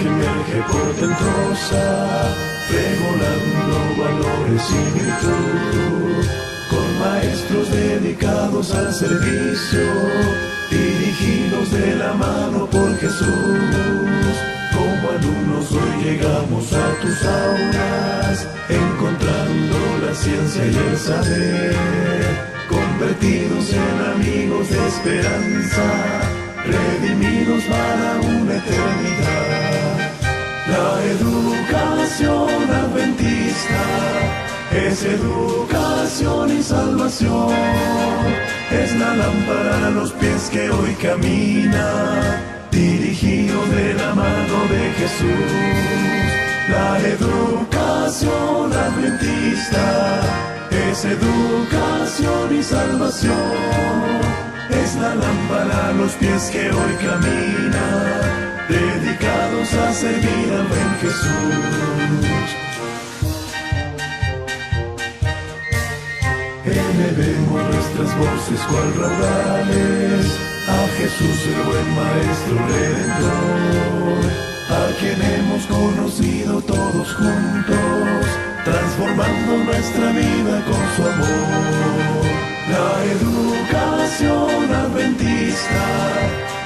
que emerge portentosa, revelando valores y virtud, con maestros dedicados al servicio, dirigidos de la mano por Jesús. Como alumnos hoy llegamos a tus aulas, encontrando la ciencia y el saber, convertidos en amigos de esperanza, redimidos para una eternidad. La educación adventista es educación y salvación, es la lámpara a los pies que hoy camina, dirigidos de la mano de Jesús. La educación adventista es educación y salvación, es la lámpara a los pies que hoy camina, dedicados a servir al buen Jesús. Elevemos nuestras voces cual raudales a Jesús el buen Maestro Redentor, a quien hemos conocido todos juntos, transformando nuestra vida con su amor. La educación adventista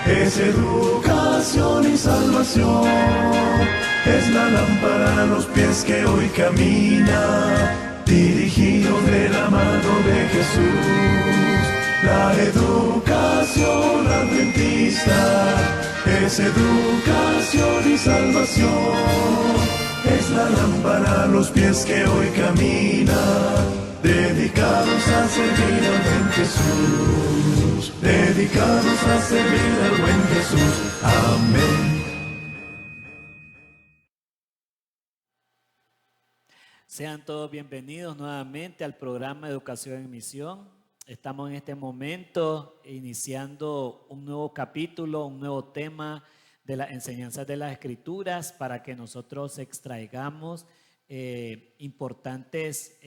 es educación y salvación, es la lámpara a los pies que hoy camina, dirigidos de la mano de Jesús. La educación adventista es educación y salvación, es la lámpara a los pies que hoy camina, dedicados a servir al buen Jesús, dedicados a servir al buen Jesús. Amén. Sean todos bienvenidos nuevamente al programa Educación en Misión. Estamos en este momento iniciando un nuevo capítulo, un nuevo tema de las enseñanzas de las Escrituras para que nosotros extraigamos importantes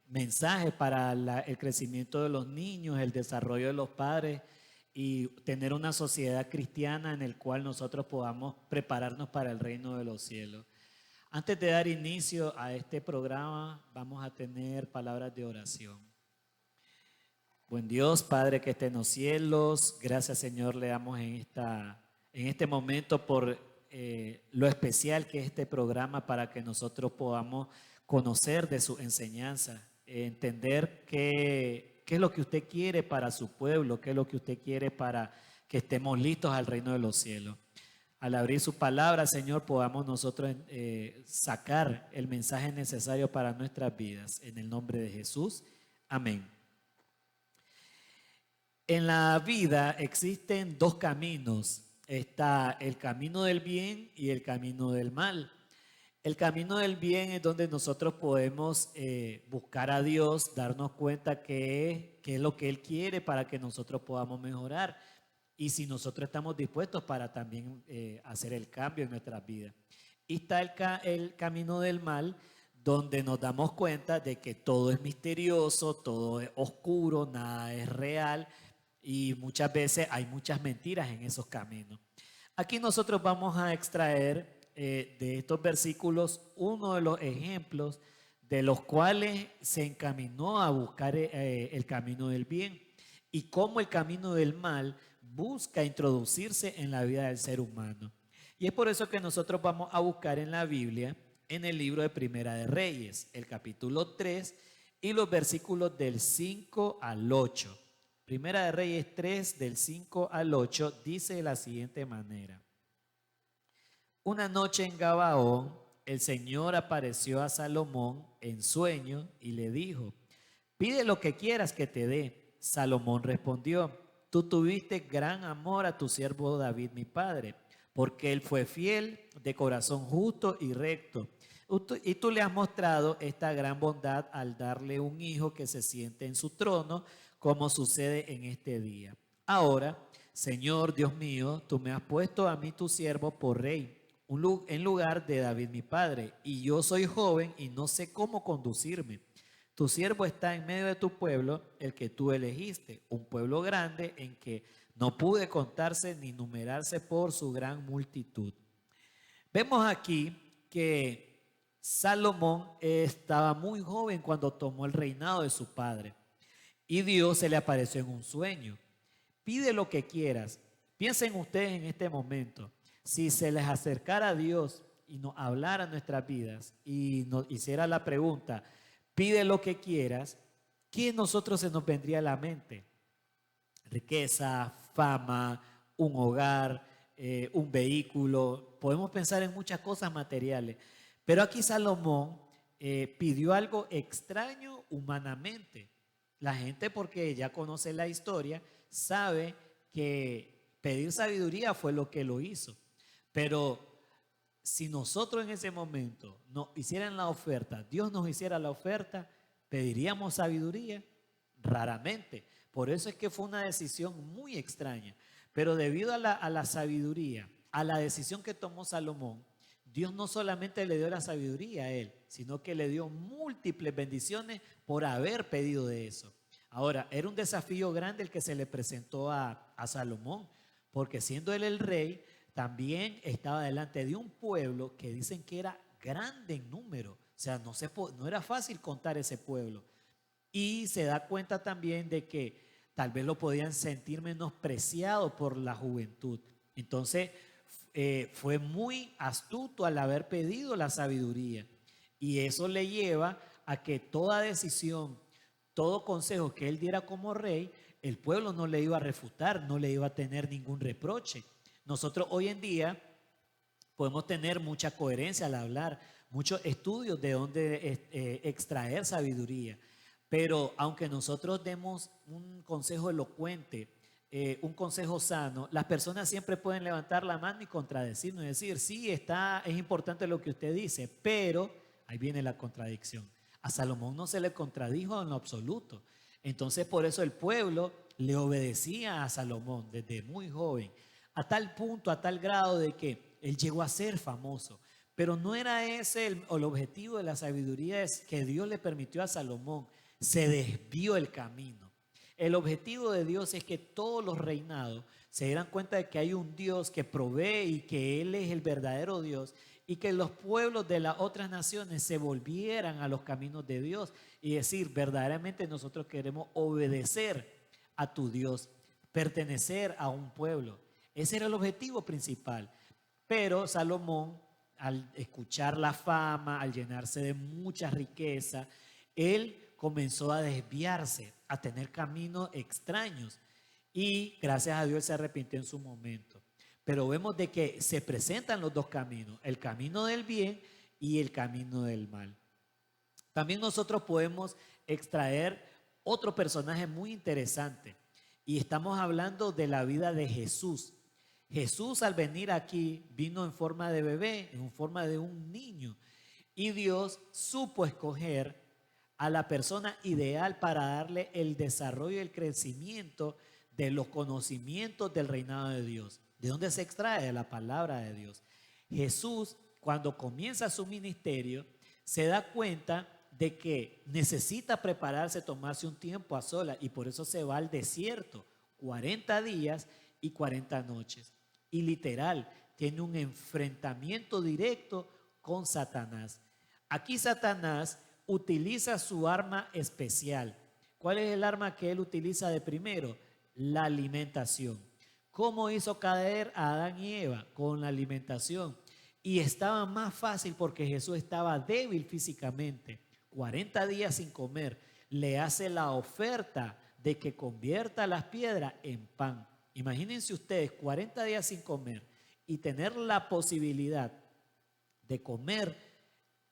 mensajes para el crecimiento de los niños, el desarrollo de los padres y tener una sociedad cristiana en el cual nosotros podamos prepararnos para el reino de los cielos. Antes de dar inicio a este programa, vamos a tener palabras de oración. Buen Dios, Padre que esté en los cielos, gracias Señor le damos en este momento por lo especial que es este programa para que nosotros podamos conocer de su enseñanza, entender qué es lo que usted quiere para su pueblo, qué es lo que usted quiere para que estemos listos al reino de los cielos. Al abrir su palabra, Señor, podamos nosotros sacar el mensaje necesario para nuestras vidas. En el nombre de Jesús, amén. En la vida existen dos caminos. Está el camino del bien y el camino del mal. El camino del bien es donde nosotros podemos buscar a Dios, darnos cuenta qué es lo que Él quiere para que nosotros podamos mejorar. Y si nosotros estamos dispuestos para también hacer el cambio en nuestras vidas. Y está el camino del mal, donde nos damos cuenta de que todo es misterioso, todo es oscuro, nada es real y muchas veces hay muchas mentiras en esos caminos. Aquí nosotros vamos a extraer de estos versículos uno de los ejemplos de los cuales se encaminó a buscar el camino del bien y cómo el camino del mal busca introducirse en la vida del ser humano. Y es por eso que nosotros vamos a buscar en la Biblia, en el libro de Primera de Reyes, el capítulo 3 y los versículos del 5 al 8. Primera de Reyes 3, del 5 al 8, dice de la siguiente manera. Una noche en Gabaón, el Señor apareció a Salomón en sueño y le dijo, pide lo que quieras que te dé. Salomón respondió, tú tuviste gran amor a tu siervo David, mi padre, porque él fue fiel, de corazón justo y recto. Y tú le has mostrado esta gran bondad al darle un hijo que se siente en su trono, como sucede en este día. Ahora, Señor Dios mío, tú me has puesto a mí tu siervo por rey, en lugar de David mi padre, y yo soy joven y no sé cómo conducirme. Tu siervo está en medio de tu pueblo, el que tú elegiste, un pueblo grande en que no pude contarse ni numerarse por su gran multitud. Vemos aquí que Salomón estaba muy joven cuando tomó el reinado de su padre y Dios se le apareció en un sueño. Pide lo que quieras. Piensen ustedes en este momento, si se les acercara a Dios y nos hablara en nuestras vidas y nos hiciera la pregunta, pide lo que quieras, ¿qué nosotros se nos vendría a la mente? Riqueza, fama, un hogar, un vehículo. Podemos pensar en muchas cosas materiales. Pero aquí Salomón pidió algo extraño humanamente. La gente, porque ya conoce la historia, sabe que pedir sabiduría fue lo que lo hizo. Pero si nosotros en ese momento nos hicieran la oferta, Dios nos hiciera la oferta, ¿pediríamos sabiduría? Raramente. Por eso es que fue una decisión muy extraña. Pero debido a la sabiduría, a la decisión que tomó Salomón, Dios no solamente le dio la sabiduría a él, sino que le dio múltiples bendiciones por haber pedido de eso. Ahora, era un desafío grande el que se le presentó a Salomón, porque siendo él el rey, también estaba delante de un pueblo que dicen que era grande en número. O sea, no era fácil contar ese pueblo. Y se da cuenta también de que tal vez lo podían sentir menospreciado por la juventud. Entonces, fue muy astuto al haber pedido la sabiduría. Y eso le lleva a que toda decisión, todo consejo que él diera como rey, el pueblo no le iba a refutar, no le iba a tener ningún reproche. Nosotros hoy en día podemos tener mucha coherencia al hablar, muchos estudios de dónde extraer sabiduría. Pero aunque nosotros demos un consejo elocuente, un consejo sano, las personas siempre pueden levantar la mano y contradecirnos y decir, sí, es importante lo que usted dice, pero ahí viene la contradicción. A Salomón no se le contradijo en lo absoluto. Entonces por eso el pueblo le obedecía a Salomón desde muy joven, a tal punto, a tal grado de que él llegó a ser famoso. Pero no era ese el objetivo de la sabiduría es que Dios le permitió a Salomón. Se desvió el camino. El objetivo de Dios es que todos los reinados se dieran cuenta de que hay un Dios que provee y que Él es el verdadero Dios y que los pueblos de las otras naciones se volvieran a los caminos de Dios y decir, verdaderamente nosotros queremos obedecer a tu Dios, pertenecer a un pueblo. Ese era el objetivo principal. Pero Salomón, al escuchar la fama, al llenarse de mucha riqueza, él comenzó a desviarse, a tener caminos extraños y gracias a Dios se arrepintió en su momento. Pero vemos de que se presentan los dos caminos, el camino del bien y el camino del mal. También nosotros podemos extraer otro personaje muy interesante y estamos hablando de la vida de Jesús. Jesús al venir aquí vino en forma de bebé, en forma de un niño y Dios supo escoger a la persona ideal para darle el desarrollo y el crecimiento de los conocimientos del reinado de Dios. ¿De dónde se extrae? De la palabra de Dios. Jesús, cuando comienza su ministerio, se da cuenta de que necesita prepararse, tomarse un tiempo a solas y por eso se va al desierto, 40 días y 40 noches. Y literal, tiene un enfrentamiento directo con Satanás. Aquí Satanás utiliza su arma especial. ¿Cuál es el arma que él utiliza de primero? La alimentación. ¿Cómo hizo caer a Adán y Eva? Con la alimentación. Y estaba más fácil porque Jesús estaba débil físicamente. 40 días sin comer. Le hace la oferta de que convierta las piedras en pan. Imagínense ustedes 40 días sin comer y tener la posibilidad de comer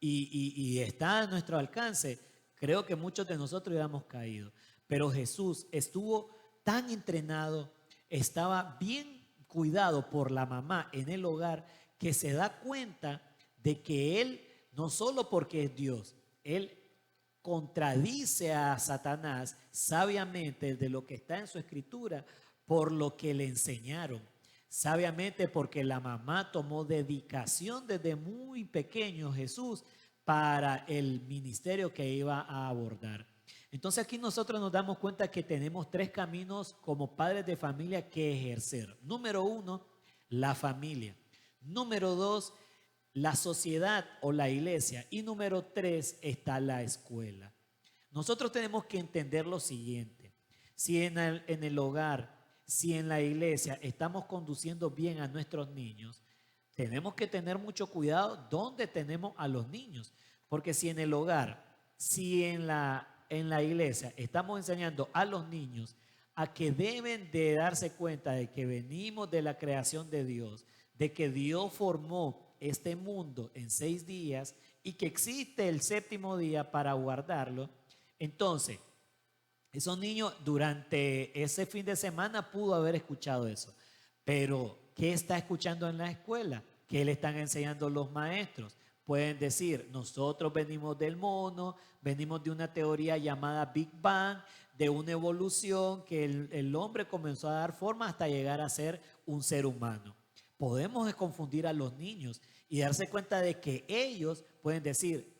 y está a nuestro alcance, creo que muchos de nosotros hubiéramos caído. Pero Jesús estuvo tan entrenado, estaba bien cuidado por la mamá en el hogar, que se da cuenta de que él, no solo porque es Dios, él contradice a Satanás sabiamente de lo que está en su escritura por lo que le enseñaron. Sabiamente porque la mamá tomó dedicación desde muy pequeño Jesús para el ministerio que iba a abordar. Entonces aquí nosotros nos damos cuenta que tenemos tres caminos como padres de familia que ejercer. Número uno, la familia. Número dos, la sociedad o la iglesia. Y número 3 está la escuela. Nosotros tenemos que entender lo siguiente. Si en el hogar, si en la iglesia estamos conduciendo bien a nuestros niños, tenemos que tener mucho cuidado dónde tenemos a los niños. Porque si en el hogar, si en la iglesia estamos enseñando a los niños a que deben de darse cuenta de que venimos de la creación de Dios, de que Dios formó este mundo en 6 días y que existe el 7º día para guardarlo, entonces esos niños durante ese fin de semana pudo haber escuchado eso. Pero ¿qué está escuchando en la escuela? ¿Qué le están enseñando los maestros? Pueden decir, nosotros venimos del mono, venimos de una teoría llamada Big Bang, de una evolución que el hombre comenzó a dar forma hasta llegar a ser un ser humano. Podemos confundir a los niños y darse cuenta de que ellos pueden decir,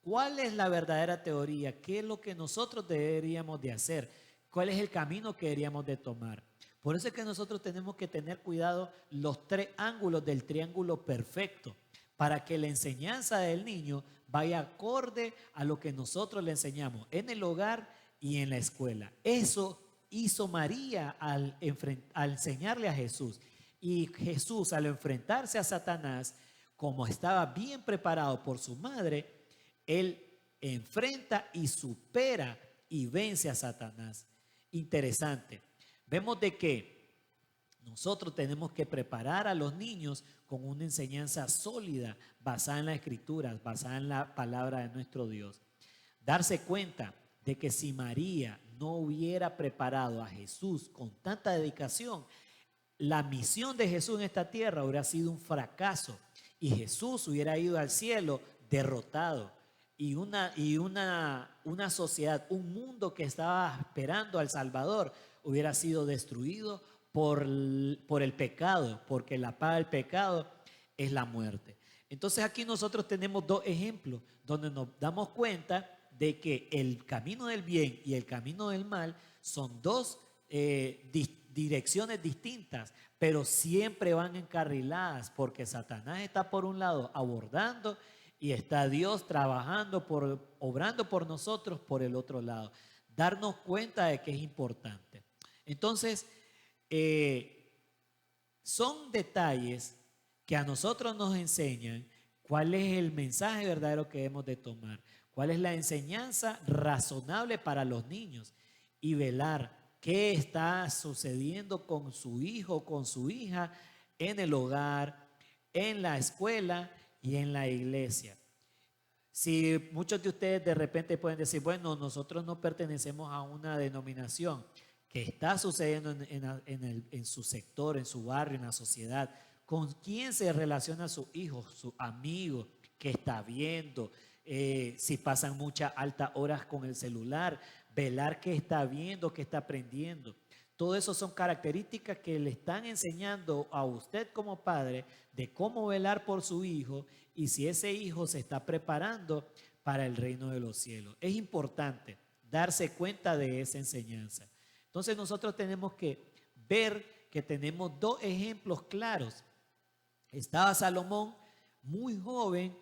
¿cuál es la verdadera teoría? ¿Qué es lo que nosotros deberíamos de hacer? ¿Cuál es el camino que deberíamos de tomar? Por eso es que nosotros tenemos que tener cuidado los 3 ángulos del triángulo perfecto, para que la enseñanza del niño vaya acorde a lo que nosotros le enseñamos en el hogar y en la escuela. Eso hizo María al enseñarle a Jesús. Y Jesús, al enfrentarse a Satanás, como estaba bien preparado por su madre, él enfrenta y supera y vence a Satanás. Interesante. Vemos de que nosotros tenemos que preparar a los niños con una enseñanza sólida, basada en las Escrituras, basada en la palabra de nuestro Dios. Darse cuenta de que si María no hubiera preparado a Jesús con tanta dedicación, la misión de Jesús en esta tierra hubiera sido un fracaso y Jesús hubiera ido al cielo derrotado. Y una sociedad, un mundo que estaba esperando al Salvador hubiera sido destruido por el pecado, porque la paga del pecado es la muerte. Entonces aquí nosotros tenemos 2 ejemplos donde nos damos cuenta de que el camino del bien y el camino del mal son 2 direcciones distintas, pero siempre van encarriladas porque Satanás está por un lado abordando y está Dios trabajando, obrando por nosotros por el otro lado. Darnos cuenta de que es importante. Entonces, son detalles que a nosotros nos enseñan cuál es el mensaje verdadero que debemos de tomar, cuál es la enseñanza razonable para los niños y velar qué está sucediendo con su hijo, con su hija en el hogar, en la escuela y en la iglesia. Si muchos de ustedes de repente pueden decir, bueno, nosotros no pertenecemos a una denominación, que está sucediendo en su sector, en su barrio, en la sociedad, con quién se relaciona su hijo, su amigo, qué está viendo, si pasan muchas altas horas con el celular, velar qué está viendo, qué está aprendiendo. Todo eso son características que le están enseñando a usted como padre de cómo velar por su hijo y si ese hijo se está preparando para el reino de los cielos. Es importante darse cuenta de esa enseñanza. Entonces nosotros tenemos que ver que tenemos 2 ejemplos claros. Estaba Salomón, muy joven,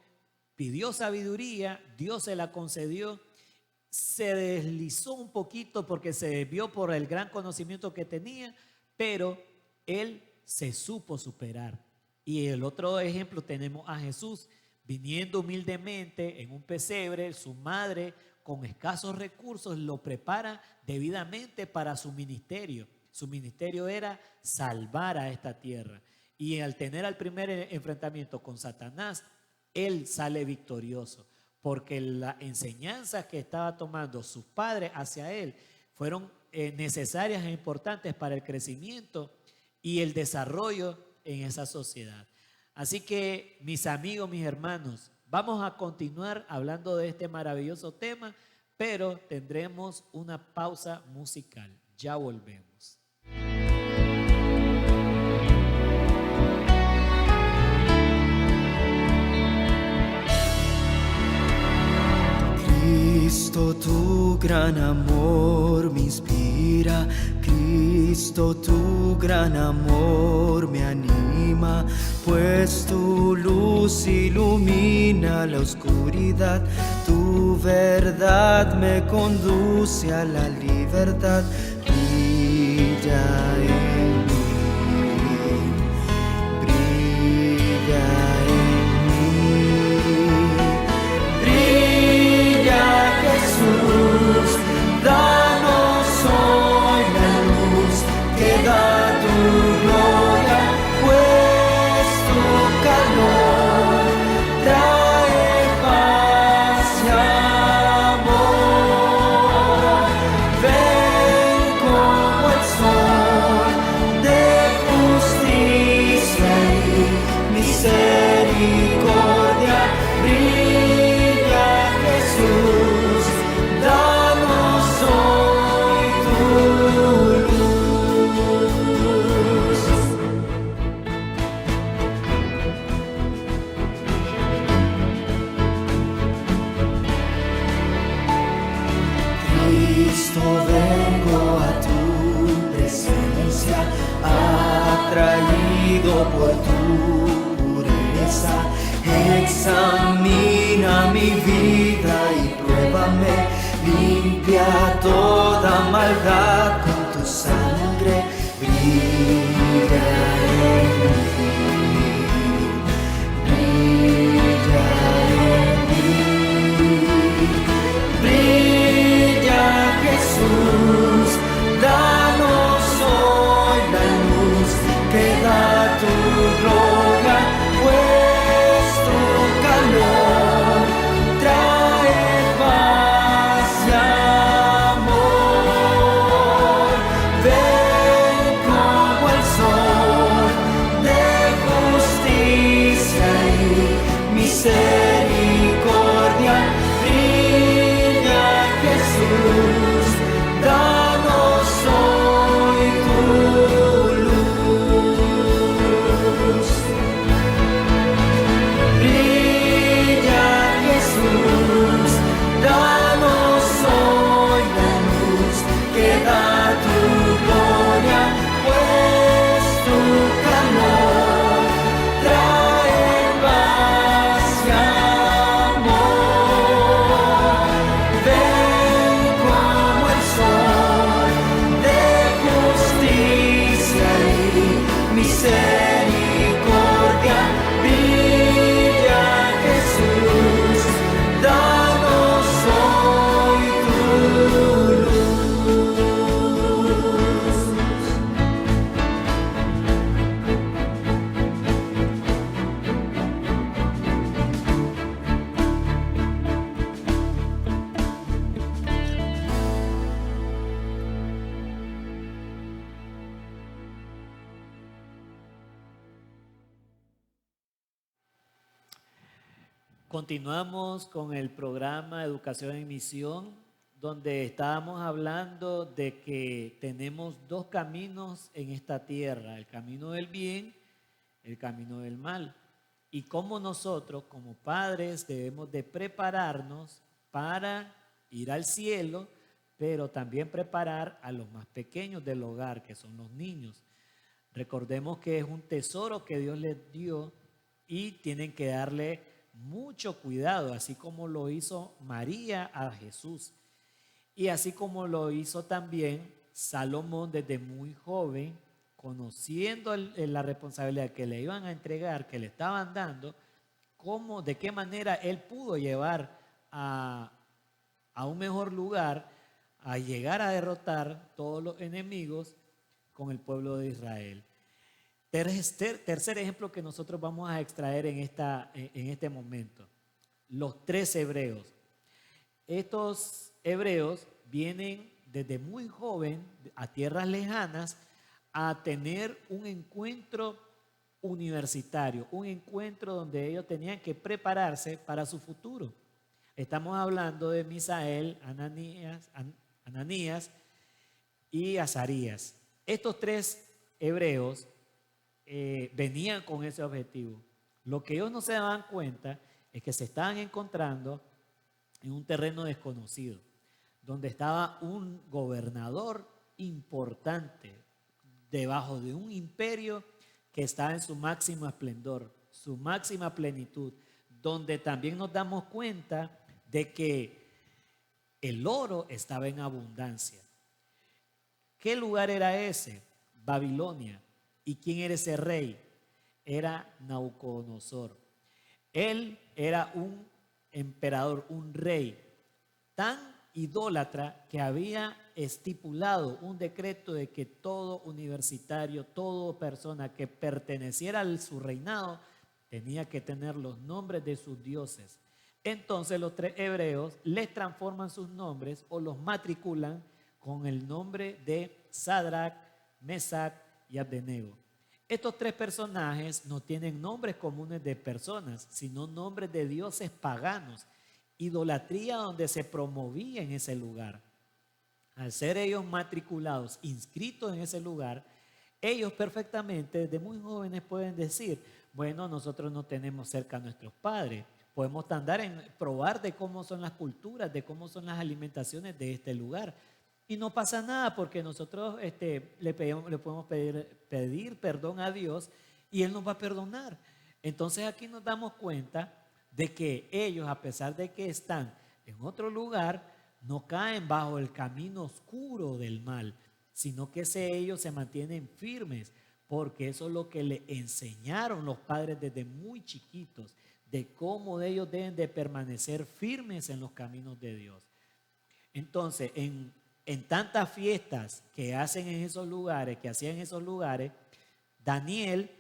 pidió sabiduría, Dios se la concedió, se deslizó un poquito porque se desvió por el gran conocimiento que tenía, pero él se supo superar. Y el otro ejemplo tenemos a Jesús, viniendo humildemente en un pesebre, su madre con escasos recursos lo prepara debidamente para su ministerio. Su ministerio era salvar a esta tierra. Y al tener el primer enfrentamiento con Satanás, él sale victorioso. Porque las enseñanzas que estaba tomando sus padres hacia él fueron necesarias e importantes para el crecimiento y el desarrollo en esa sociedad. Así que, mis amigos, mis hermanos, vamos a continuar hablando de este maravilloso tema, pero tendremos una pausa musical. Ya volvemos. Cristo, tu gran amor me inspira. Cristo, Cristo, tu gran amor me anima, pues tu luz ilumina la oscuridad, tu verdad me conduce a la libertad. Brilla en mí, brilla en mí, brilla Jesús, danos hoy la luz que da tu gloria, pues tu calor trae paz y amor. Ven como el sol de justicia y misericordia, brilla Jesús, danos hoy tu luz. Cristo, vengo a tu presencia, atraído por tu pureza. Examina mi vida y pruébame, limpia toda maldad con tu sangre. Brilla en mí, brilla en mí, brilla Jesús, danos hoy la luz que da tu gloria, pues tu calor trae paz y amor. Ven como el sol de justicia y misericordia, brilla Jesús, danos hoy tu luz. Brilla Jesús, danos hoy la luz que da tu gloria, pues tu calor trae paz y amor. Ven como el sol de justicia y misericordia, brilla Jesús, danos hoy tu luz. Continuamos con el programa Educación en Misión, donde estábamos hablando de que tenemos dos caminos en esta tierra, el camino del bien, el camino del mal. Y cómo nosotros, como padres, debemos de prepararnos para ir al cielo, pero también preparar a los más pequeños del hogar, que son los niños. Recordemos que es un tesoro que Dios les dio y tienen que darle mucho cuidado, así como lo hizo María a Jesús. Y así como lo hizo también Salomón desde muy joven, conociendo la responsabilidad que le iban a entregar, que le estaban dando, de qué manera él pudo llevar a un mejor lugar, a llegar a derrotar todos los enemigos con el pueblo de Israel. Tercer ejemplo que nosotros vamos a extraer en este momento, los 3 hebreos. Estos hebreos vienen desde muy joven a tierras lejanas a tener un encuentro universitario, un encuentro donde ellos tenían que prepararse para su futuro. Estamos hablando de Misael, Ananías y Azarías. Estos 3 hebreos venían con ese objetivo. Lo que ellos no se daban cuenta es que se estaban encontrando en un terreno desconocido, donde estaba un gobernador importante, debajo de un imperio que estaba en su máximo esplendor, su máxima plenitud, donde también nos damos cuenta de que el oro estaba en abundancia. ¿Qué lugar era ese? Babilonia. ¿Y quién era ese rey? Era Nabucodonosor. Él era un emperador, un rey tan idólatra que había estipulado un decreto de que todo universitario, toda persona que perteneciera a su reinado tenía que tener los nombres de sus dioses. Entonces los 3 hebreos les transforman sus nombres o los matriculan con el nombre de Sadrach, Mesach y Abednego. Estos 3 personajes no tienen nombres comunes de personas, sino nombres de dioses paganos, idolatría donde se promovía en ese lugar. Al ser ellos matriculados, inscritos en ese lugar, ellos perfectamente desde muy jóvenes pueden decir, bueno, nosotros no tenemos cerca a nuestros padres, podemos andar en probar de cómo son las culturas, de cómo son las alimentaciones de este lugar. Y no pasa nada porque nosotros le podemos pedir perdón a Dios y Él nos va a perdonar. Entonces aquí nos damos cuenta de que ellos, a pesar de que están en otro lugar, no caen bajo el camino oscuro del mal, sino que ellos se mantienen firmes, porque eso es lo que le enseñaron los padres desde muy chiquitos, de cómo ellos deben de permanecer firmes en los caminos de Dios. Entonces, en tantas fiestas que hacen en esos lugares, que hacían en esos lugares, Daniel,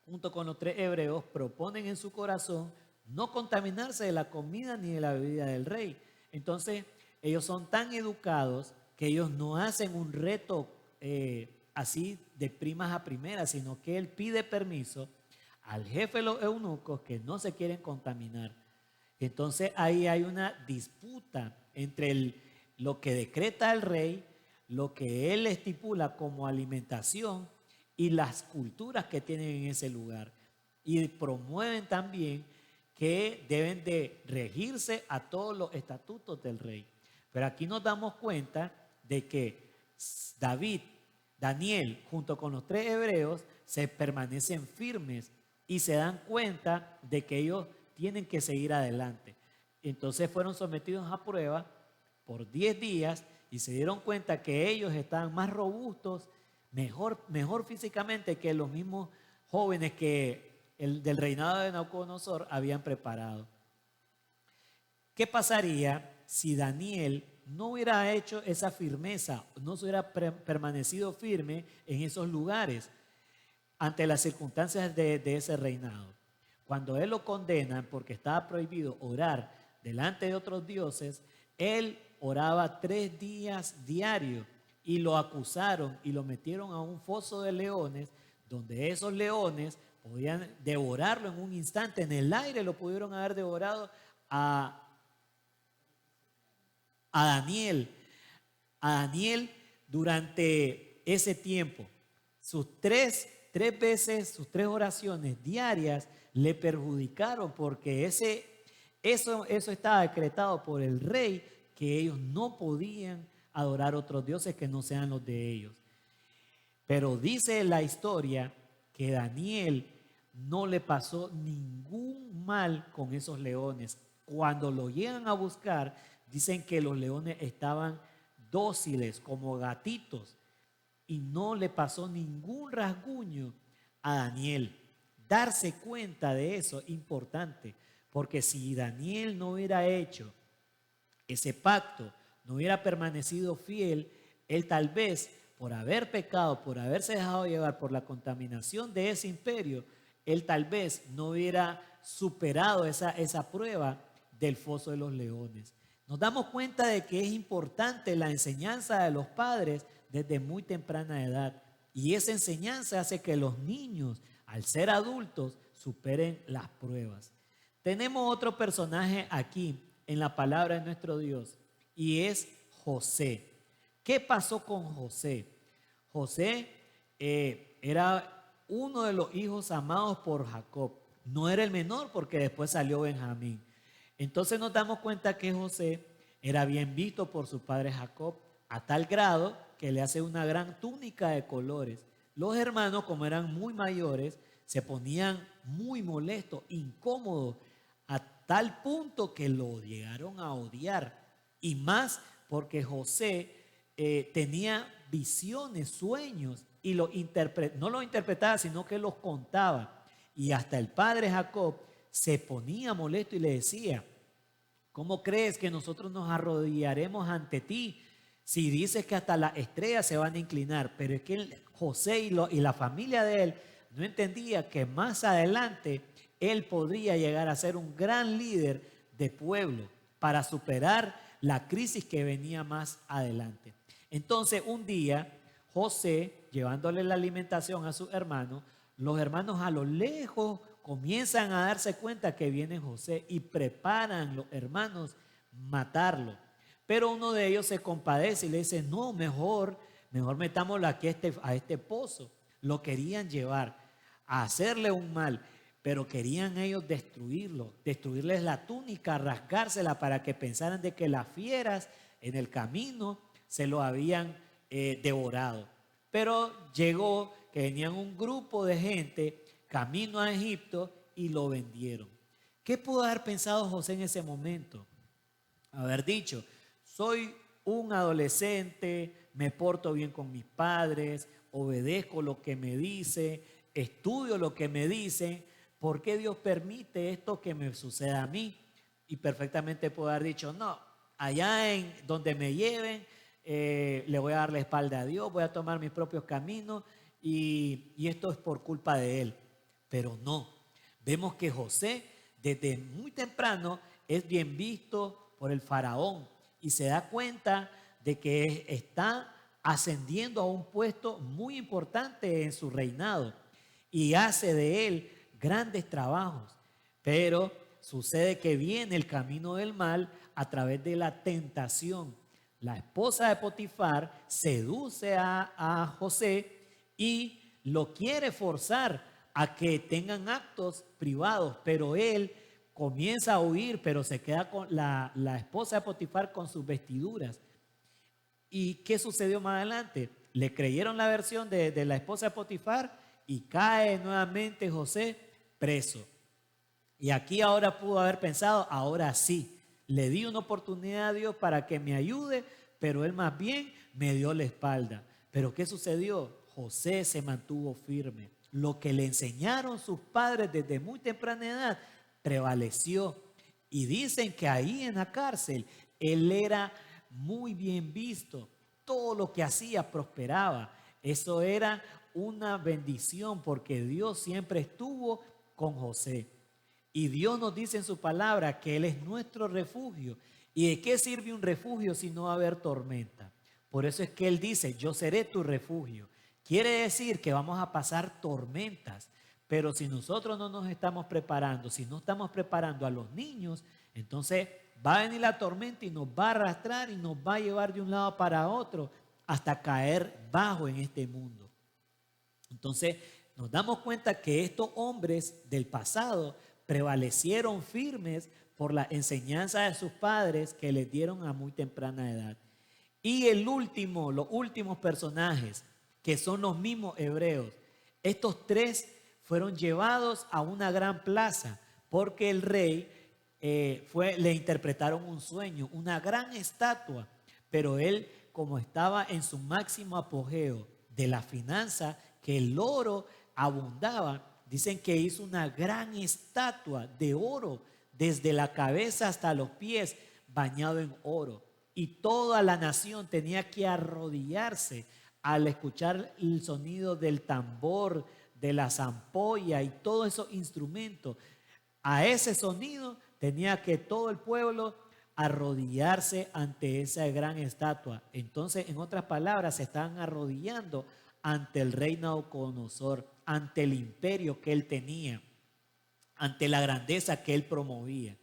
junto con los 3 hebreos, proponen en su corazón no contaminarse de la comida ni de la bebida del rey. Entonces, ellos son tan educados que ellos no hacen un reto así de primas a primeras, sino que él pide permiso al jefe de los eunucos que no se quieren contaminar. Entonces, ahí hay una disputa entre lo que decreta el rey, lo que él estipula como alimentación y las culturas que tienen en ese lugar. Y promueven también que deben de regirse a todos los estatutos del rey. Pero aquí nos damos cuenta de que Daniel, junto con los 3 hebreos, se permanecen firmes y se dan cuenta de que ellos tienen que seguir adelante. Entonces fueron sometidos a prueba por 10 días y se dieron cuenta que ellos estaban más robustos, mejor físicamente que los mismos jóvenes que del reinado de Nabucodonosor habían preparado. ¿Qué pasaría si Daniel no hubiera hecho esa firmeza, no se hubiera permanecido firme en esos lugares ante las circunstancias de ese reinado? Cuando él lo condenan porque estaba prohibido orar delante de otros dioses, él oraba 3 días diarios y lo acusaron y lo metieron a un foso de leones, donde esos leones podían devorarlo en un instante. En el aire lo pudieron haber devorado a Daniel. A Daniel durante ese tiempo. Sus tres veces, sus 3 oraciones diarias le perjudicaron porque eso estaba decretado por el rey, que ellos no podían adorar otros dioses que no sean los de ellos. Pero dice la historia que Daniel no le pasó ningún mal con esos leones. Cuando lo llegan a buscar, dicen que los leones estaban dóciles como gatitos y no le pasó ningún rasguño a Daniel. Darse cuenta de eso es importante, porque si Daniel no hubiera hecho ese pacto, no hubiera permanecido fiel, él tal vez por haber pecado, por haberse dejado llevar por la contaminación de ese imperio, él tal vez no hubiera superado esa prueba del foso de los leones. Nos damos cuenta de que es importante la enseñanza de los padres desde muy temprana edad. Y esa enseñanza hace que los niños, al ser adultos, superen las pruebas. Tenemos otro personaje aquí en la palabra de nuestro Dios y es José. ¿Qué pasó con José? José era uno de los hijos amados por Jacob. No era el menor porque después salió Benjamín. Entonces nos damos cuenta que José era bien visto por su padre Jacob, a tal grado que le hace una gran túnica de colores. Los hermanos, como eran muy mayores, se ponían muy molestos, incómodos, a tal punto que lo llegaron a odiar. Y más porque José tenía visiones, sueños, y no los interpretaba, sino que los contaba. Y hasta el padre Jacob se ponía molesto y le decía: ¿cómo crees que nosotros nos arrodillaremos ante ti si dices que hasta las estrellas se van a inclinar? Pero es que José y la familia de él no entendía que más adelante él podría llegar a ser un gran líder de pueblo para superar la crisis que venía más adelante. Entonces un día José, llevándole la alimentación a sus hermanos, los hermanos a lo lejos comienzan a darse cuenta que viene José y preparan los hermanos matarlo. Pero uno de ellos se compadece y le dice: no, mejor metámoslo aquí a este pozo. Lo querían llevar a hacerle un mal, pero querían ellos destruirlo, destruirles la túnica, rasgársela para que pensaran de que las fieras en el camino se lo habían devorado. Pero llegó que venían un grupo de gente camino a Egipto y lo vendieron. ¿Qué pudo haber pensado José en ese momento? Haber dicho: soy un adolescente, me porto bien con mis padres, obedezco lo que me dice, estudio lo que me dicen, ¿por qué Dios permite esto que me suceda a mí? Y perfectamente pudo haber dicho: no, allá en donde me lleven, le voy a dar la espalda a Dios, voy a tomar mis propios caminos y esto es por culpa de él. Pero no, vemos que José desde muy temprano es bien visto por el faraón y se da cuenta de que está ascendiendo a un puesto muy importante en su reinado y hace de él grandes trabajos. Pero sucede que viene el camino del mal a través de la tentación. La esposa de Potifar seduce a José y lo quiere forzar a que tengan actos privados, pero él comienza a huir, pero se queda con la esposa de Potifar con sus vestiduras. ¿Y qué sucedió más adelante? Le creyeron la versión de la esposa de Potifar y cae nuevamente José preso. Y aquí ahora pudo haber pensado: ahora sí, le di una oportunidad a Dios para que me ayude, pero él más bien me dio la espalda. Pero ¿qué sucedió? José se mantuvo firme. Lo que le enseñaron sus padres desde muy temprana edad prevaleció. Y dicen que ahí en la cárcel él era muy bien visto. Todo lo que hacía prosperaba. Eso era una bendición porque Dios siempre estuvo con José. Y Dios nos dice en su palabra que Él es nuestro refugio. ¿Y de qué sirve un refugio si no va a haber tormenta? Por eso es que Él dice: yo seré tu refugio. Quiere decir que vamos a pasar tormentas, pero si nosotros no nos estamos preparando, si no estamos preparando a los niños, entonces va a venir la tormenta y nos va a arrastrar y nos va a llevar de un lado para otro hasta caer bajo en este mundo. Entonces nos damos cuenta que estos hombres del pasado prevalecieron firmes por la enseñanza de sus padres que les dieron a muy temprana edad. Y los últimos personajes, que son los mismos hebreos, estos tres fueron llevados a una gran plaza porque el rey le interpretaron un sueño, una gran estatua, pero él, como estaba en su máximo apogeo de la finanza, que el oro abundaba, dicen que hizo una gran estatua de oro desde la cabeza hasta los pies, bañado en oro, y toda la nación tenía que arrodillarse al escuchar el sonido del tambor, de la zampolla y todos esos instrumentos. A ese sonido tenía que todo el pueblo arrodillarse ante esa gran estatua. Entonces, en otras palabras, se estaban arrodillando ante el rey Nabucodonosor, ante el imperio que él tenía, ante la grandeza que él promovía.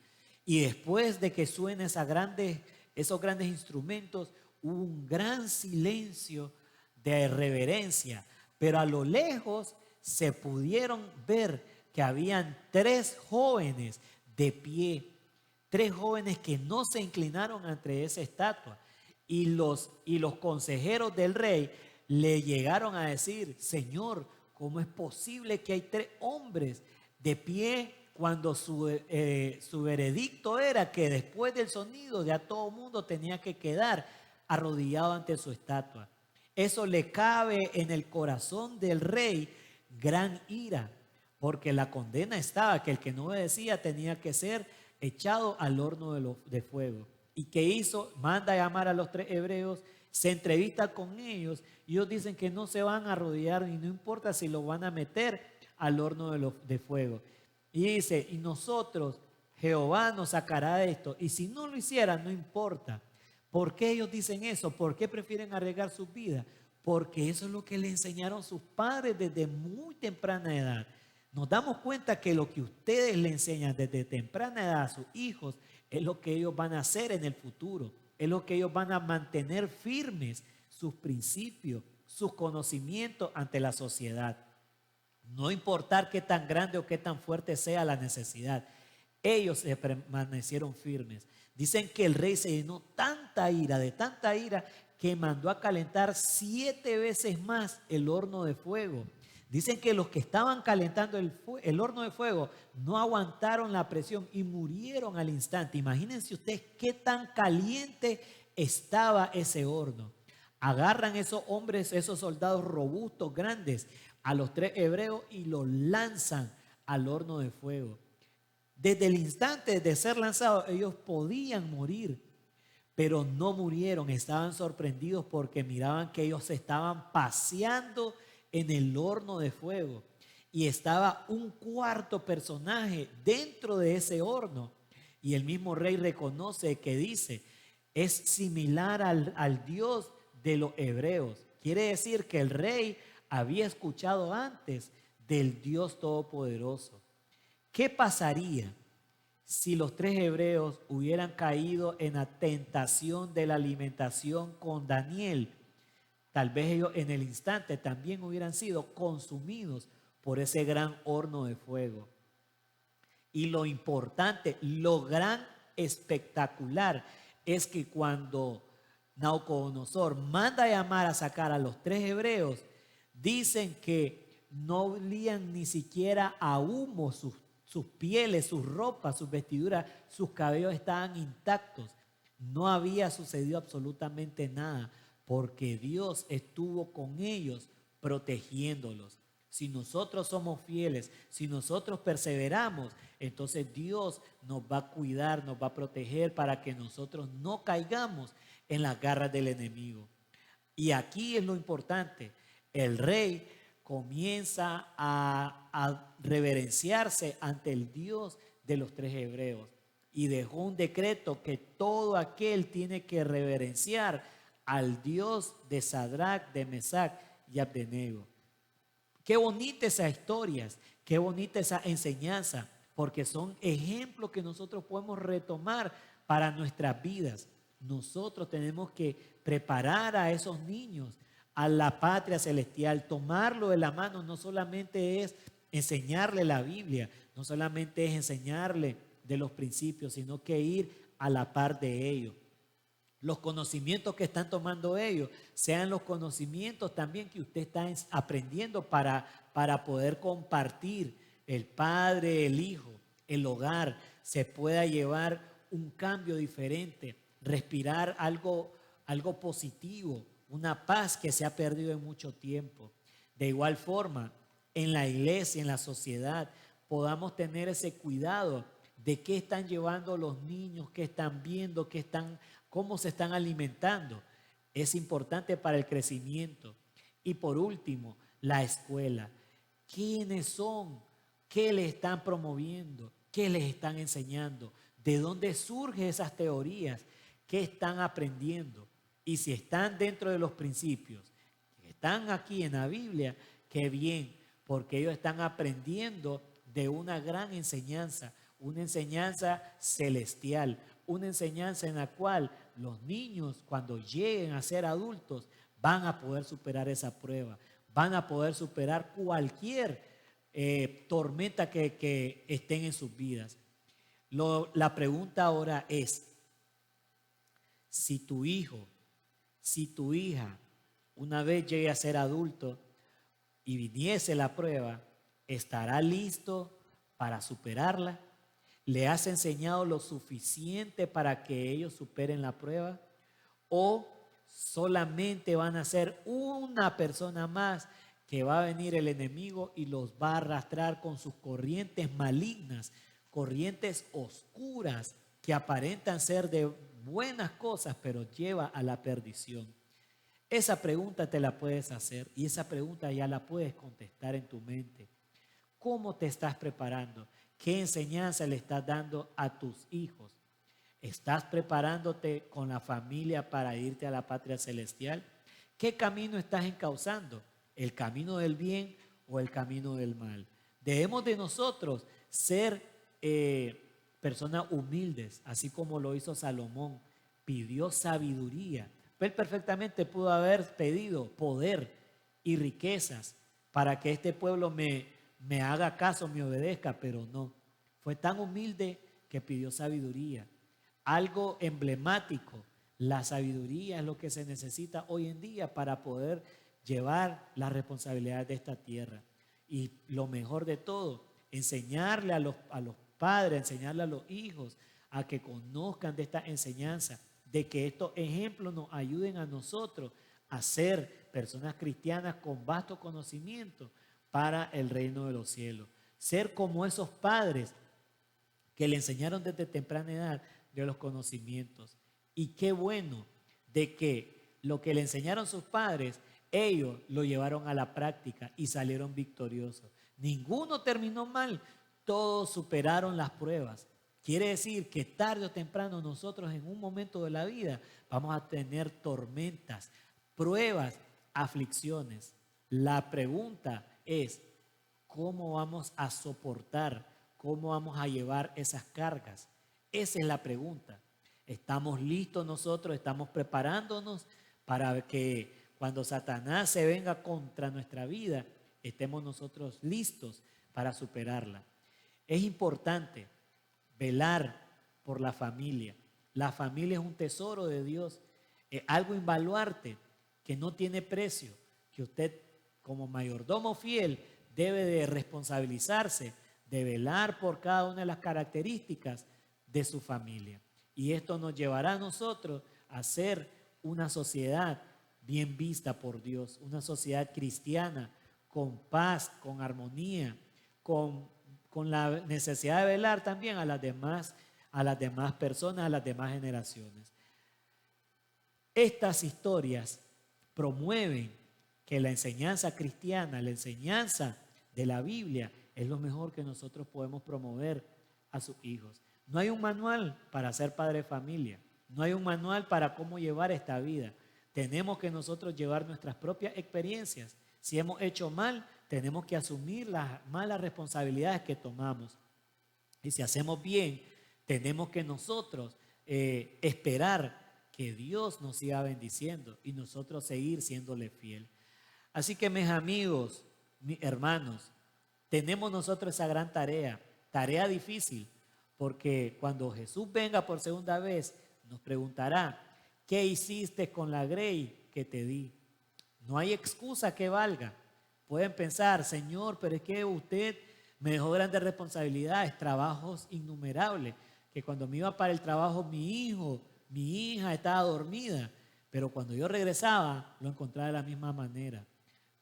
Y después de que suenen esos grandes instrumentos, hubo un gran silencio de reverencia, pero a lo lejos se pudieron ver que habían tres jóvenes de pie, tres jóvenes que no se inclinaron ante esa estatua. y los consejeros del rey le llegaron a decir: Señor, ¿cómo es posible que hay 3 hombres de pie cuando su veredicto era que después del sonido ya todo el mundo tenía que quedar arrodillado ante su estatua? Eso le cabe en el corazón del rey gran ira, porque la condena estaba que el que no obedecía tenía que ser echado al horno de fuego. ¿Y qué hizo? Manda a llamar a los 3 hebreos, se entrevista con ellos y ellos dicen que no se van a arrodillar y no importa si lo van a meter al horno de fuego. Y dice: y nosotros, Jehová nos sacará de esto, y si no lo hicieran, no importa. ¿Por qué ellos dicen eso? ¿Por qué prefieren arriesgar sus vidas? Porque eso es lo que le enseñaron sus padres desde muy temprana edad. Nos damos cuenta que lo que ustedes le enseñan desde temprana edad a sus hijos es lo que ellos van a hacer en el futuro. Es lo que ellos van a mantener firmes, sus principios, sus conocimientos ante la sociedad. No importar qué tan grande o qué tan fuerte sea la necesidad, ellos se permanecieron firmes. Dicen que el rey se llenó de tanta ira, que mandó a calentar 7 veces más el horno de fuego. Dicen que los que estaban calentando el horno de fuego no aguantaron la presión y murieron al instante. Imagínense ustedes qué tan caliente estaba ese horno. Agarran esos hombres, esos soldados robustos, grandes, a los 3 hebreos y los lanzan al horno de fuego. Desde el instante de ser lanzados, ellos podían morir, pero no murieron. Estaban sorprendidos porque miraban que ellos se estaban paseando en el horno de fuego y estaba un 4.º personaje dentro de ese horno. Y el mismo rey reconoce que dice: es similar al Dios de los hebreos. Quiere decir que el rey había escuchado antes del Dios Todopoderoso. ¿Qué pasaría si los 3 hebreos hubieran caído en la tentación de la alimentación con Daniel? Tal vez ellos en el instante también hubieran sido consumidos por ese gran horno de fuego. Y lo importante, lo gran espectacular es que cuando Nabucodonosor manda a llamar a sacar a los 3 hebreos, dicen que no olían ni siquiera a humo sus pieles, sus ropas, sus vestiduras, sus cabellos estaban intactos. No había sucedido absolutamente nada, porque Dios estuvo con ellos protegiéndolos. Si nosotros somos fieles, si nosotros perseveramos, entonces Dios nos va a cuidar, nos va a proteger para que nosotros no caigamos en las garras del enemigo. Y aquí es lo importante: el rey comienza a reverenciarse ante el Dios de los 3 hebreos y dejó un decreto que todo aquel tiene que reverenciar al Dios de Sadrach, de Mesach y Abednego. Qué bonita esas historias, qué bonita esa enseñanza, porque son ejemplos que nosotros podemos retomar para nuestras vidas. Nosotros tenemos que preparar a esos niños a la patria celestial, tomarlo de la mano. No solamente es enseñarle la Biblia, no solamente es enseñarle de los principios, sino que ir a la par de ellos. Los conocimientos que están tomando ellos sean los conocimientos también que usted está aprendiendo para poder compartir. El padre, el hijo, el hogar, se pueda llevar un cambio diferente, respirar algo positivo, una paz que se ha perdido en mucho tiempo. De igual forma, en la iglesia, en la sociedad, podamos tener ese cuidado de qué están llevando los niños, qué están viendo, cómo se están alimentando. Es importante para el crecimiento. Y por último, la escuela. ¿Quiénes son? ¿Qué les están promoviendo? ¿Qué les están enseñando? ¿De dónde surgen esas teorías? ¿Qué están aprendiendo? Y si están dentro de los principios, están aquí en la Biblia, qué bien, porque ellos están aprendiendo de una gran enseñanza, una enseñanza celestial, una enseñanza en la cual los niños, cuando lleguen a ser adultos, van a poder superar esa prueba, van a poder superar cualquier tormenta que estén en sus vidas. La pregunta ahora es: si tu hijo si tu hija una vez llegue a ser adulto y viniese la prueba, ¿estará listo para superarla? ¿Le has enseñado lo suficiente para que ellos superen la prueba? ¿O solamente van a ser una persona más que va a venir el enemigo y los va a arrastrar con sus corrientes malignas, corrientes oscuras que aparentan ser de buenas cosas, pero lleva a la perdición? Esa pregunta te la puedes hacer y esa pregunta ya la puedes contestar en tu mente. ¿Cómo te estás preparando? ¿Qué enseñanza le estás dando a tus hijos? ¿Estás preparándote con la familia para irte a la patria celestial? ¿Qué camino estás encauzando? ¿El camino del bien o el camino del mal? Debemos de nosotros ser personas humildes, así como lo hizo Salomón. Pidió sabiduría. Él perfectamente pudo haber pedido poder y riquezas para que este pueblo me haga caso, me obedezca, pero no. Fue tan humilde que pidió sabiduría. Algo emblemático, la sabiduría es lo que se necesita hoy en día para poder llevar las responsabilidades de esta tierra. Y lo mejor de todo, enseñarle a los padres, enseñarle a los hijos a que conozcan de esta enseñanza, de que estos ejemplos nos ayuden a nosotros a ser personas cristianas con vasto conocimiento para el reino de los cielos. Ser como esos padres que le enseñaron desde temprana edad de los conocimientos. Y qué bueno de que lo que le enseñaron sus padres, ellos lo llevaron a la práctica y salieron victoriosos. Ninguno terminó mal, todos superaron las pruebas. Quiere decir que tarde o temprano nosotros en un momento de la vida vamos a tener tormentas, pruebas, aflicciones. La pregunta es, ¿cómo vamos a soportar? ¿Cómo vamos a llevar esas cargas? Esa es la pregunta. ¿Estamos listos nosotros? ¿Estamos preparándonos para que cuando Satanás se venga contra nuestra vida, estemos nosotros listos para superarla? Es importante velar por la familia. La familia es un tesoro de Dios, es algo invaluable que no tiene precio, que usted como mayordomo fiel debe de responsabilizarse, de velar por cada una de las características de su familia. Y esto nos llevará a nosotros a ser una sociedad bien vista por Dios, una sociedad cristiana con paz, con armonía, con la necesidad de velar también a las demás personas, a las demás generaciones. Estas historias promueven que la enseñanza cristiana, la enseñanza de la Biblia, es lo mejor que nosotros podemos promover a sus hijos. No hay un manual para ser padre de familia, no hay un manual para cómo llevar esta vida. Tenemos que nosotros llevar nuestras propias experiencias. Si hemos hecho mal, tenemos que asumir las malas responsabilidades que tomamos. Y si hacemos bien, tenemos que nosotros esperar que Dios nos siga bendiciendo y nosotros seguir siéndole fiel. Así que mis amigos, mis hermanos, tenemos nosotros esa gran tarea difícil, porque cuando Jesús venga por segunda vez, nos preguntará, ¿qué hiciste con la grey que te di? No hay excusa que valga. Pueden pensar, Señor, pero es que usted me dejó grandes responsabilidades, trabajos innumerables, que cuando me iba para el trabajo mi hija estaba dormida, pero cuando yo regresaba lo encontraba de la misma manera,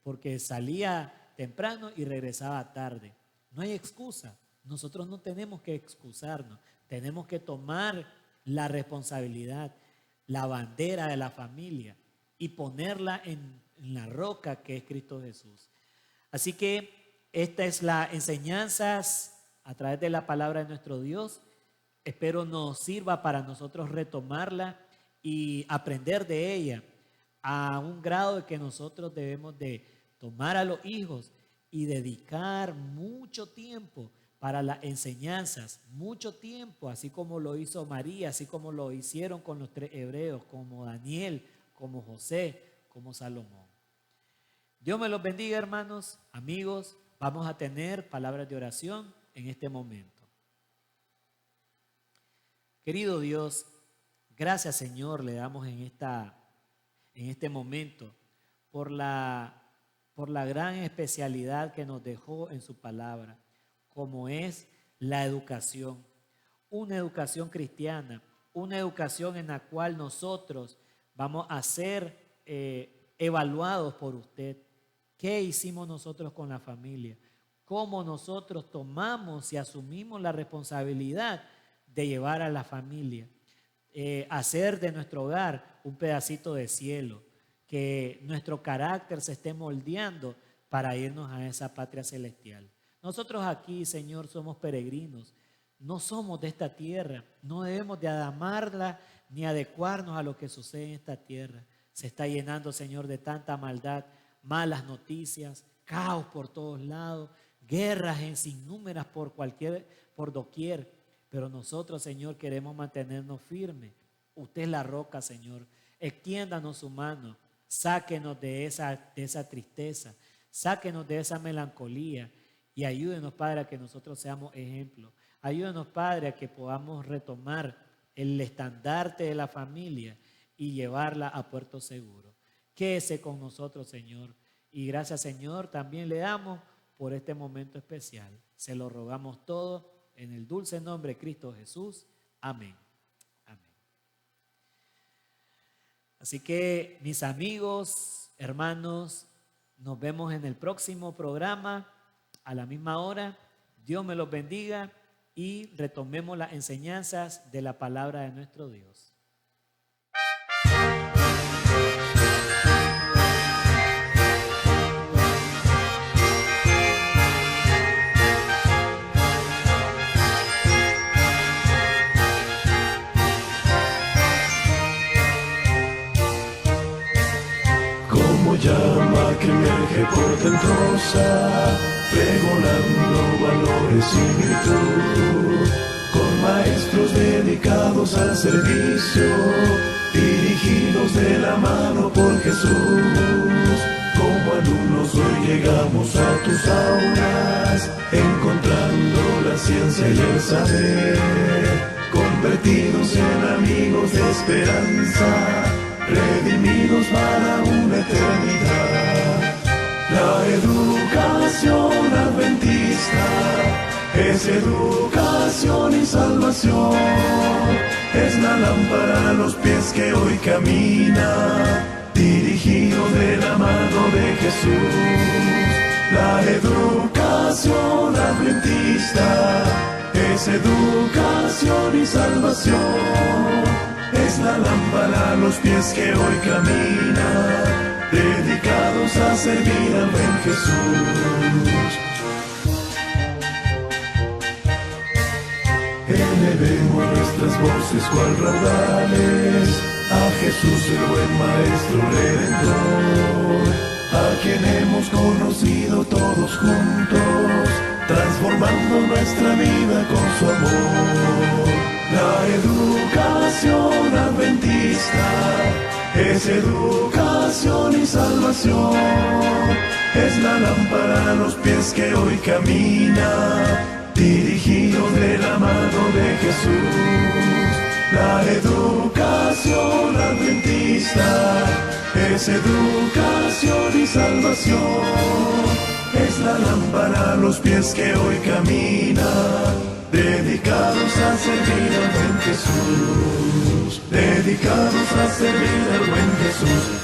porque salía temprano y regresaba tarde. No hay excusa. Nosotros no tenemos que excusarnos, tenemos que tomar la responsabilidad, la bandera de la familia y ponerla en la roca que es Cristo Jesús. Así que esta es la enseñanza a través de la palabra de nuestro Dios. Espero nos sirva para nosotros retomarla y aprender de ella a un grado de que nosotros debemos de tomar a los hijos y dedicar mucho tiempo para las enseñanzas, mucho tiempo, así como lo hizo María, así como lo hicieron con los 3 hebreos, como Daniel, como José, como Salomón. Dios me los bendiga, hermanos, amigos. Vamos a tener palabras de oración en este momento. Querido Dios, gracias, Señor, le damos en esta en este momento por la gran especialidad que nos dejó en su palabra, como es la educación. Una educación cristiana, una educación en la cual nosotros vamos a ser evaluados por usted. ¿Qué hicimos nosotros con la familia? ¿Cómo nosotros tomamos y asumimos la responsabilidad de llevar a la familia? Hacer de nuestro hogar un pedacito de cielo, que nuestro carácter se esté moldeando para irnos a esa patria celestial. Nosotros aquí, Señor, somos peregrinos, no somos de esta tierra, no debemos de amarla ni adecuarnos a lo que sucede en esta tierra. Se está llenando, Señor, de tanta maldad, malas noticias, caos por todos lados, guerras en sinnúmeras por doquier. Pero nosotros, Señor, queremos mantenernos firmes. Usted es la roca, Señor. Extiéndanos su mano. Sáquenos de esa tristeza. Sáquenos de esa melancolía. Y ayúdenos, Padre, a que nosotros seamos ejemplo. Ayúdenos, Padre, a que podamos retomar el estandarte de la familia y llevarla a puerto seguro. Quédese con nosotros, Señor. Y gracias, Señor, también le damos por este momento especial. Se lo rogamos todo en el dulce nombre de Cristo Jesús. Amén. Amén. Así que, mis amigos, hermanos, nos vemos en el próximo programa a la misma hora. Dios me los bendiga y retomemos las enseñanzas de la palabra de nuestro Dios. Llama que emerge portentosa, pregonando valores y virtud, con maestros dedicados al servicio, dirigidos de la mano por Jesús. Como alumnos hoy llegamos a tus aulas, encontrando la ciencia y el saber, convertidos en amigos de esperanza, redimidos para una eternidad. La educación adventista es educación y salvación, es la lámpara a los pies que hoy camina, dirigidos de la mano de Jesús. La educación adventista es educación y salvación, es la lámpara a los pies que hoy camina, dedicados a servir al buen Jesús. Elevemos nuestras voces cual raudales a Jesús el buen Maestro Redentor, a quien hemos conocido todos juntos, transformando nuestra vida con su amor. La educación adventista es educación y salvación, es la lámpara a los pies que hoy camina, dirigidos de la mano de Jesús. La educación adventista es educación y salvación, es la lámpara a los pies que hoy camina, dedicados a servir al buen Jesús, dedicados a servir al buen Jesús.